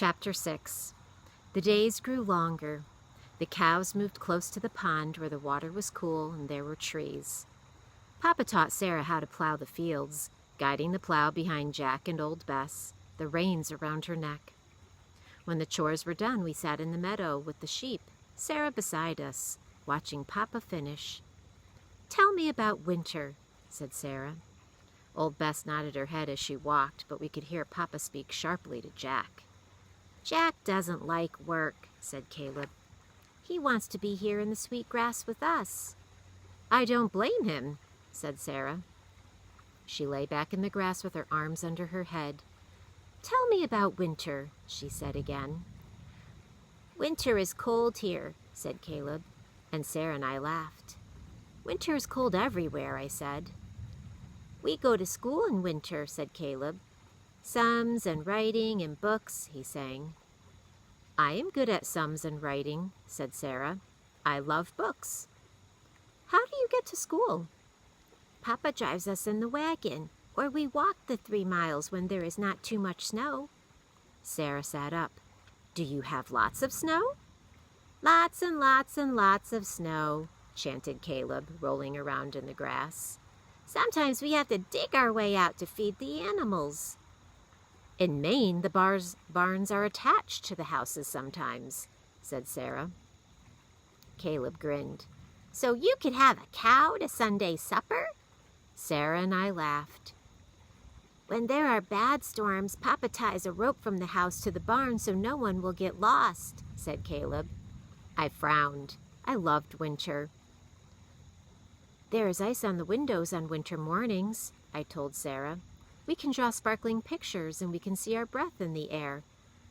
Chapter 6. The days grew longer. The cows moved close to the pond where the water was cool and there were trees. Papa taught Sarah how to plow the fields, guiding the plow behind Jack and Old Bess, the reins around her neck. When the chores were done, we sat in the meadow with the sheep, Sarah beside us, watching Papa finish. "Tell me about winter," said Sarah. Old Bess nodded her head as she walked, but we could hear Papa speak sharply to Jack. "Jack doesn't like work," said Caleb. "He wants to be here in the sweet grass with us." "I don't blame him," said Sarah. She lay back in the grass with her arms under her head. "Tell me about winter," she said again. "Winter is cold here," said Caleb, and Sarah and I laughed. "Winter is cold everywhere," I said. "We go to school in winter," said Caleb. "Sums and writing and books," he sang. "I am good at sums and writing," said Sarah. "I love books." "How do you get to school?" "Papa drives us in the wagon, or we walk the 3 miles when there is not too much snow." Sarah sat up. "Do you have lots of snow?" "Lots and lots and lots of snow," chanted Caleb, rolling around in the grass. "Sometimes we have to dig our way out to feed the animals." "In Maine, the barns are attached to the houses sometimes," said Sarah. Caleb grinned. "So you could have a cow to Sunday supper?" Sarah and I laughed. "When there are bad storms, Papa ties a rope from the house to the barn so no one will get lost," said Caleb. I frowned. I loved winter. "There is ice on the windows on winter mornings," I told Sarah. "We can draw sparkling pictures and we can see our breath in the air.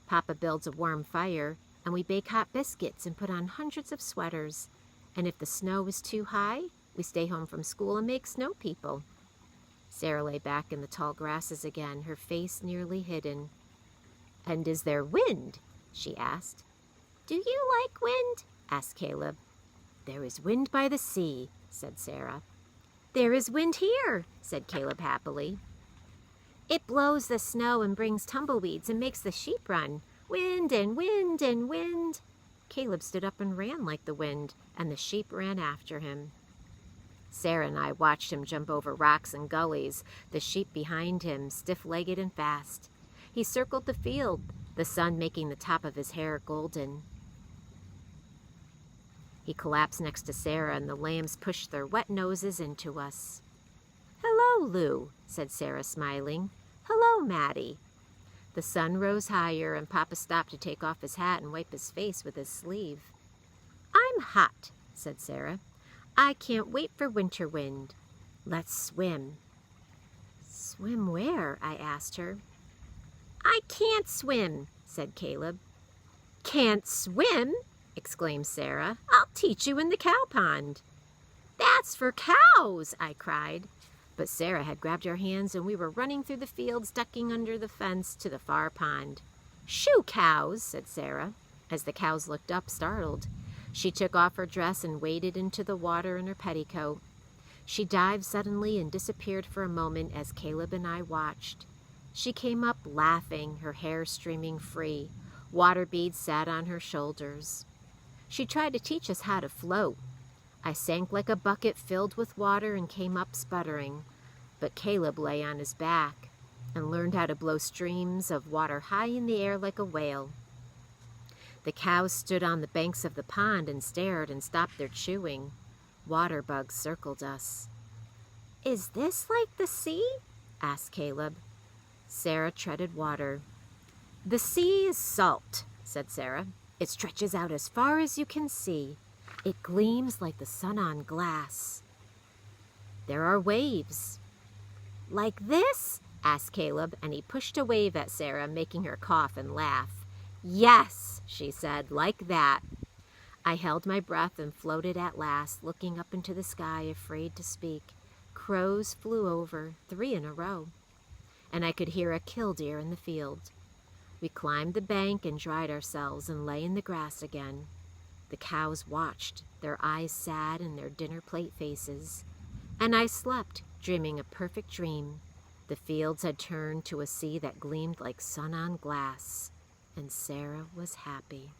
Papa builds a warm fire and we bake hot biscuits and put on hundreds of sweaters. And if the snow is too high, we stay home from school and make snow people." Sarah lay back in the tall grasses again, her face nearly hidden. "And is there wind?" she asked. "Do you like wind?" asked Caleb. "There is wind by the sea," said Sarah. "There is wind here," said Caleb happily. "It blows the snow and brings tumbleweeds and makes the sheep run. Wind and wind and wind." Caleb stood up and ran like the wind, and the sheep ran after him. Sarah and I watched him jump over rocks and gullies, the sheep behind him, stiff-legged and fast. He circled the field, the sun making the top of his hair golden. He collapsed next to Sarah, and the lambs pushed their wet noses into us. "Hello, Lou," said Sarah, smiling. "Hello, Maddie." The sun rose higher, and Papa stopped to take off his hat and wipe his face with his sleeve. "I'm hot," said Sarah. "I can't wait for winter wind. Let's swim." "Swim where?" I asked her. "I can't swim," said Caleb. "Can't swim?" exclaimed Sarah. "I'll teach you in the cow pond." "That's for cows," I cried. But Sarah had grabbed our hands and we were running through the fields, ducking under the fence to the far pond. "Shoo, cows," said Sarah, as the cows looked up, startled. She took off her dress and waded into the water in her petticoat. She dived suddenly and disappeared for a moment as Caleb and I watched. She came up laughing, her hair streaming free. Water beads sat on her shoulders. She tried to teach us how to float. I sank like a bucket filled with water and came up sputtering. But Caleb lay on his back and learned how to blow streams of water high in the air like a whale. The cows stood on the banks of the pond and stared and stopped their chewing. Water bugs circled us. "Is this like the sea?" asked Caleb. Sarah treaded water. "The sea is salt," said Sarah. "It stretches out as far as you can see. It gleams like the sun on glass." "There are waves." "Like this?" asked Caleb, and he pushed a wave at Sarah, making her cough and laugh. "Yes," she said, "like that." I held my breath and floated at last, looking up into the sky, afraid to speak. Crows flew over, 3 in a row, and I could hear a killdeer in the field. We climbed the bank and dried ourselves and lay in the grass again. The cows watched, their eyes sad in their dinner plate faces. And I slept, dreaming a perfect dream. The fields had turned to a sea that gleamed like sun on glass, and Sarah was happy.